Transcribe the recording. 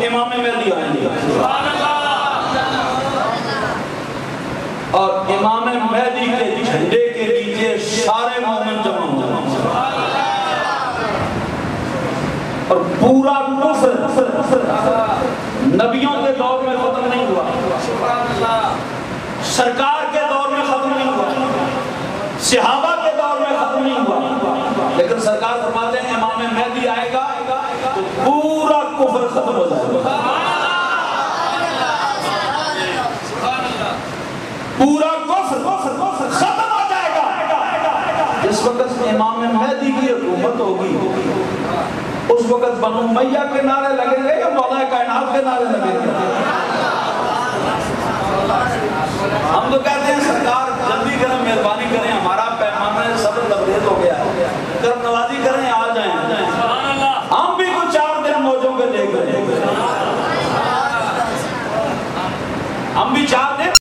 امام مہدی آئیں گے اور امام مہدی کے جھنڈے کے نیچے سارے مومن جمع ہوں گے اور پورا کفر نبیوں کے دور میں ختم نہیں ہوا، سرکار کے دور میں ختم نہیں ہوا، صحابہ کے دور میں ختم نہیں ہوا، لیکن سرکار فرماتے ہیں امام مہدی آئے گا تو پورا کفر ختم ہو جائے گا، پورا کفر ختم ہو جائے گا۔ جس وقت امام مہدی کی حکومت ہوگی اس وقت بنو امیہ کے نعرے لگیں گے یا مولا کائنات کے نعرے لگیں گے؟ ہم تو کہتے ہیں سرکار جلدی کریں، مہربانی کریں، ہمارا پیمانہ صبر لبریز ہو گیا، کرم نوازی کریں، آ جائیں۔ ہم بھی کچھ 4 دن موجوں کے دیکھ رہے ہیں، ہم بھی 4 دن